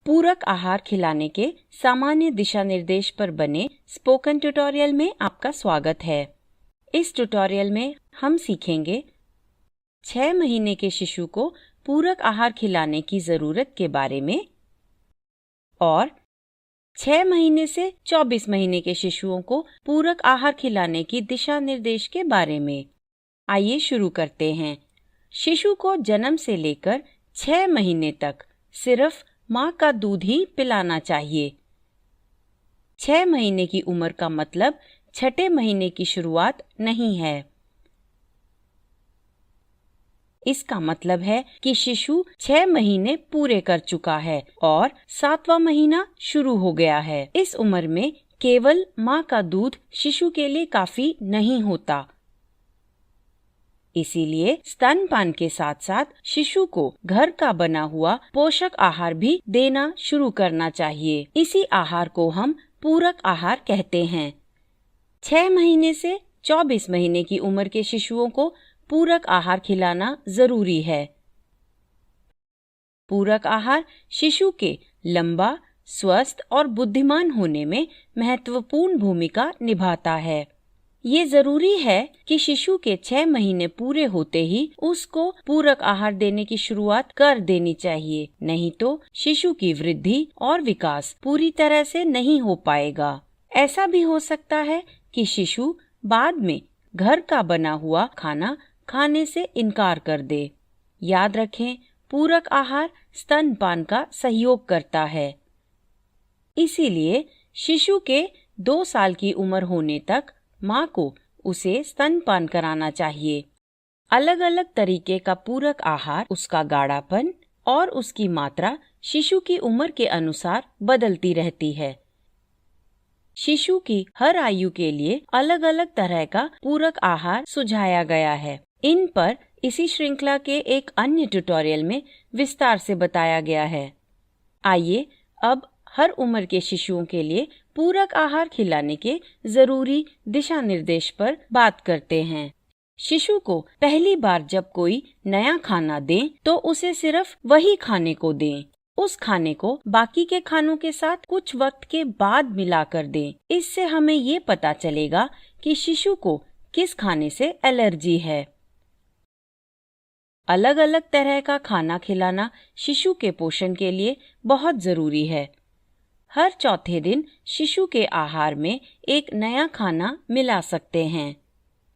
पूरक आहार खिलाने के सामान्य दिशा निर्देश पर बने स्पोकन ट्यूटोरियल में आपका स्वागत है। इस ट्यूटोरियल में हम सीखेंगे 6 महीने के शिशु को पूरक आहार खिलाने की ज़रूरत के बारे में और 6 महीने से 24 महीने के शिशुओं को पूरक आहार खिलाने की दिशा निर्देश के बारे में। आइए शुरू करते हैं। शिशु को जन्म से लेकर 6 महीने तक सिर्फ माँ का दूध ही पिलाना चाहिए। 6 महीने की उम्र का मतलब छठे महीने की शुरुआत नहीं है। इसका मतलब है कि शिशु 6 महीने पूरे कर चुका है और 7वां महीना शुरू हो गया है। इस उम्र में केवल माँ का दूध शिशु के लिए काफी नहीं होता। इसीलिए स्तनपान के साथ साथ शिशु को घर का बना हुआ पोषक आहार भी देना शुरू करना चाहिए। इसी आहार को हम पूरक आहार कहते हैं। 6 महीने से 24 महीने की उम्र के शिशुओं को पूरक आहार खिलाना जरूरी है। पूरक आहार शिशु के लंबा, स्वस्थ और बुद्धिमान होने में महत्वपूर्ण भूमिका निभाता है। ये जरूरी है कि शिशु के 6 महीने पूरे होते ही उसको पूरक आहार देने की शुरुआत कर देनी चाहिए, नहीं तो शिशु की वृद्धि और विकास पूरी तरह से नहीं हो पाएगा। ऐसा भी हो सकता है कि शिशु बाद में घर का बना हुआ खाना खाने से इनकार कर दे। याद रखें, पूरक आहार स्तनपान का सहयोग करता है। इसीलिए शिशु के 2 साल की उम्र होने तक माँ को उसे स्तनपान कराना चाहिए। अलग अलग तरीके का पूरक आहार उसका गाढ़ापन और उसकी मात्रा शिशु की उम्र के अनुसार बदलती रहती है। शिशु की हर आयु के लिए अलग अलग तरह का पूरक आहार सुझाया गया है। इन पर इसी श्रृंखला के एक अन्य ट्यूटोरियल में विस्तार से बताया गया है। आइए अब हर उम्र के शिशुओं के लिए पूरक आहार खिलाने के जरूरी दिशा निर्देश पर बात करते हैं। शिशु को पहली बार जब कोई नया खाना दें तो उसे सिर्फ वही खाने को दें। उस खाने को बाकी के खानों के साथ कुछ वक्त के बाद मिलाकर दें। इससे हमें ये पता चलेगा कि शिशु को किस खाने से एलर्जी है। अलग अलग तरह का खाना खिलाना शिशु के पोषण के लिए बहुत जरूरी है। हर चौथे दिन शिशु के आहार में एक नया खाना मिला सकते हैं।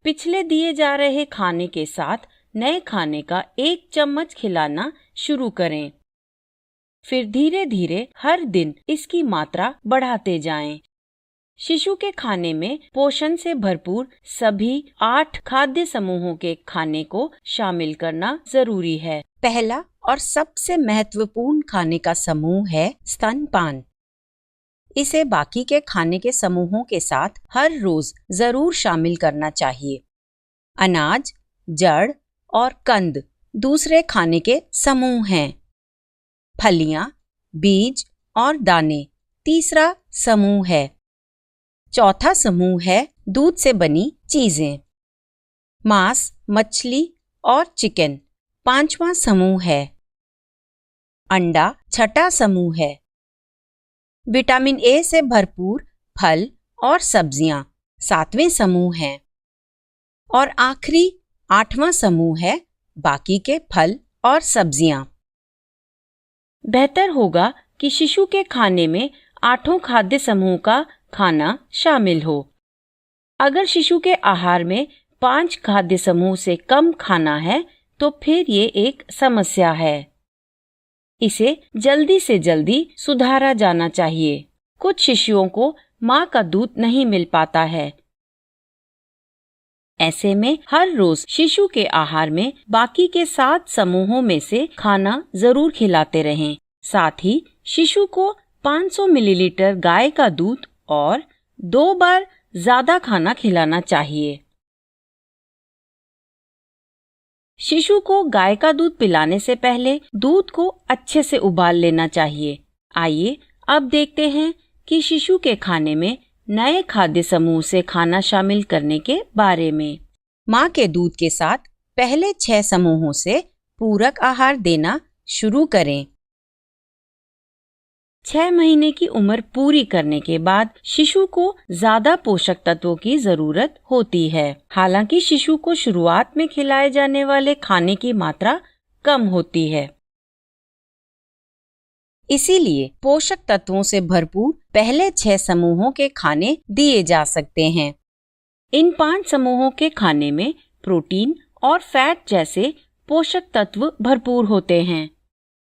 पिछले दिए जा रहे खाने के साथ नए खाने का 1 चम्मच खिलाना शुरू करें। फिर धीरे धीरे हर दिन इसकी मात्रा बढ़ाते जाएं। शिशु के खाने में पोषण से भरपूर सभी 8 खाद्य समूहों के खाने को शामिल करना जरूरी है। पहला और सबसे महत्वपूर्ण खाने का समूह है स्तनपान। इसे बाकी के खाने के समूहों के साथ हर रोज जरूर शामिल करना चाहिए। अनाज, जड़ और कंद दूसरे खाने के समूह हैं। फलियां, बीज और दाने तीसरा समूह है। चौथा समूह है दूध से बनी चीजें। मांस, मछली और चिकन 5वां समूह है। अंडा छठा समूह है। विटामिन ए से भरपूर फल और सब्जियां 7वें समूह हैं। और आखिरी 8वां समूह है बाकी के फल और सब्जियां। बेहतर होगा कि शिशु के खाने में 8 खाद्य समूह का खाना शामिल हो। अगर शिशु के आहार में 5 खाद्य समूह से कम खाना है तो फिर ये एक समस्या है। इसे जल्दी से जल्दी सुधारा जाना चाहिए। कुछ शिशुओं को माँ का दूध नहीं मिल पाता है। ऐसे में हर रोज शिशु के आहार में बाकी के 7 समूहों में से खाना जरूर खिलाते रहें। साथ ही शिशु को 500 मिलीलीटर गाय का दूध और 2 बार ज्यादा खाना खिलाना चाहिए। शिशु को गाय का दूध पिलाने से पहले दूध को अच्छे से उबाल लेना चाहिए। आइए अब देखते हैं कि शिशु के खाने में नए खाद्य समूह से खाना शामिल करने के बारे में। माँ के दूध के साथ पहले 6 समूहों से पूरक आहार देना शुरू करें। 6 महीने की उम्र पूरी करने के बाद शिशु को ज्यादा पोषक तत्वों की जरूरत होती है। हालांकि शिशु को शुरुआत में खिलाए जाने वाले खाने की मात्रा कम होती है, इसीलिए पोषक तत्वों से भरपूर पहले 6 समूहों के खाने दिए जा सकते हैं। इन 5 समूहों के खाने में प्रोटीन और फैट जैसे पोषक तत्व भरपूर होते हैं।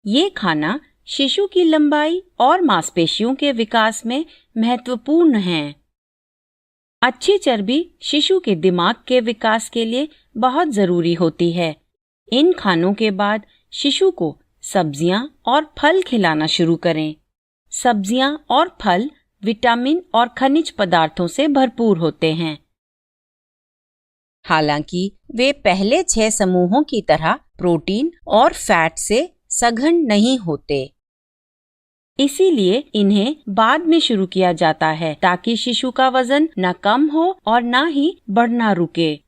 ये खाना शिशु की लंबाई और मांसपेशियों के विकास में महत्वपूर्ण है। अच्छी चर्बी शिशु के दिमाग के विकास के लिए बहुत जरूरी होती है। इन खानों के बाद शिशु को सब्जियां और फल खिलाना शुरू करें। सब्जियां और फल विटामिन और खनिज पदार्थों से भरपूर होते हैं। हालांकि वे पहले 6 समूहों की तरह प्रोटीन और फैट से सघन नहीं होते, इसीलिए इन्हें बाद में शुरू किया जाता है ताकि शिशु का वजन न कम हो और न ही बढ़ना रुके।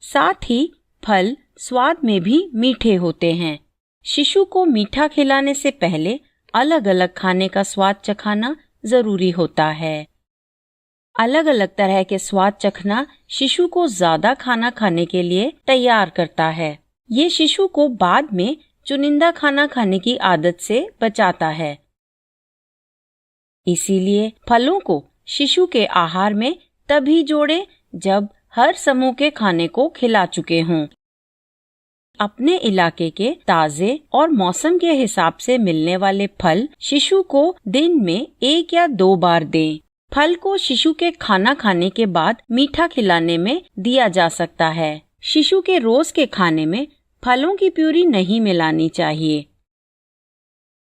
साथ ही फल स्वाद में भी मीठे होते हैं। शिशु को मीठा खिलाने से पहले अलग अलग खाने का स्वाद चखाना जरूरी होता है। अलग अलग तरह के स्वाद चखना शिशु को ज्यादा खाना खाने के लिए तैयार करता है। ये शिशु को बाद में चुनिंदा खाना खाने की आदत से बचाता है। इसीलिए फलों को शिशु के आहार में तभी जोड़ें जब हर समूह के खाने को खिला चुके हों। अपने इलाके के ताजे और मौसम के हिसाब से मिलने वाले फल शिशु को दिन में 1 या 2 बार दें। फल को शिशु के खाना खाने के बाद मीठा खिलाने में दिया जा सकता है। शिशु के रोज के खाने में फलों की प्यूरी नहीं मिलानी चाहिए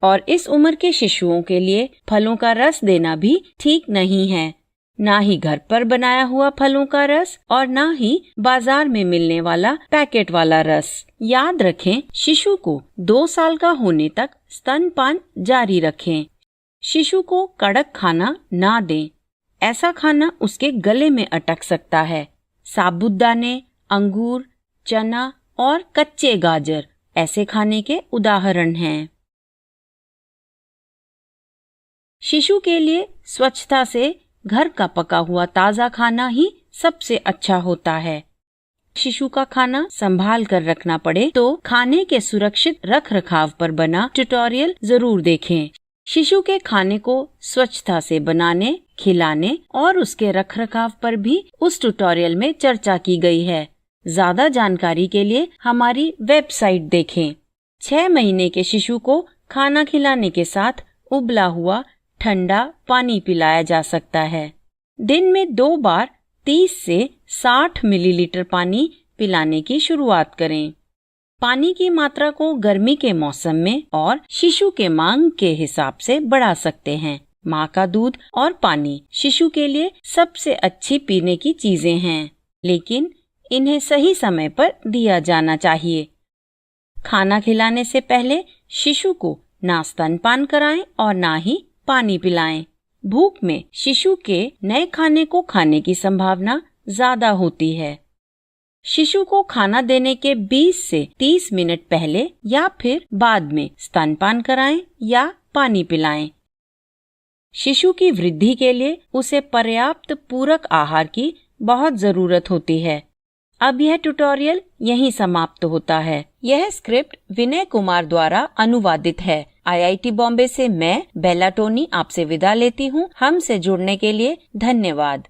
और इस उम्र के शिशुओं के लिए फलों का रस देना भी ठीक नहीं है। ना ही घर पर बनाया हुआ फलों का रस और ना ही बाजार में मिलने वाला पैकेट वाला रस। याद रखें, शिशु को 2 साल का होने तक स्तनपान जारी रखें। शिशु को कड़क खाना ना दें, ऐसा खाना उसके गले में अटक सकता है। साबूदाने, अंगूर, चना और कच्चे गाजर ऐसे खाने के उदाहरण हैं। शिशु के लिए स्वच्छता से घर का पका हुआ ताजा खाना ही सबसे अच्छा होता है। शिशु का खाना संभाल कर रखना पड़े तो खाने के सुरक्षित रख रखाव पर बना ट्यूटोरियल जरूर देखें। शिशु के खाने को स्वच्छता से बनाने, खिलाने और उसके रख रखाव पर भी उस ट्यूटोरियल में चर्चा की गई है। ज्यादा जानकारी के लिए हमारी वेबसाइट देखें। 6 महीने के शिशु को खाना खिलाने के साथ उबला हुआ ठंडा पानी पिलाया जा सकता है। दिन में 2 बार 30 से 60 मिलीलीटर पानी पिलाने की शुरुआत करें। पानी की मात्रा को गर्मी के मौसम में और शिशु के मांग के हिसाब से बढ़ा सकते हैं। माँ का दूध और पानी शिशु के लिए सबसे अच्छी पीने की चीजें हैं, लेकिन इन्हें सही समय पर दिया जाना चाहिए। खाना खिलाने से पहले शिशु को ना स्तनपान कराएं और ना ही पानी पिलाएं। भूख में शिशु के नए खाने को खाने की संभावना ज्यादा होती है। शिशु को खाना देने के 20 से 30 मिनट पहले या फिर बाद में स्तनपान कराएं या पानी पिलाएं। शिशु की वृद्धि के लिए उसे पर्याप्त पूरक आहार की बहुत जरूरत होती है। अब यह ट्यूटोरियल यहीं समाप्त होता है। यह स्क्रिप्ट विनय कुमार द्वारा अनुवादित है। IIT बॉम्बे से मैं बेला टोनी आपसे विदा लेती हूँ। हमसे जुड़ने के लिए धन्यवाद।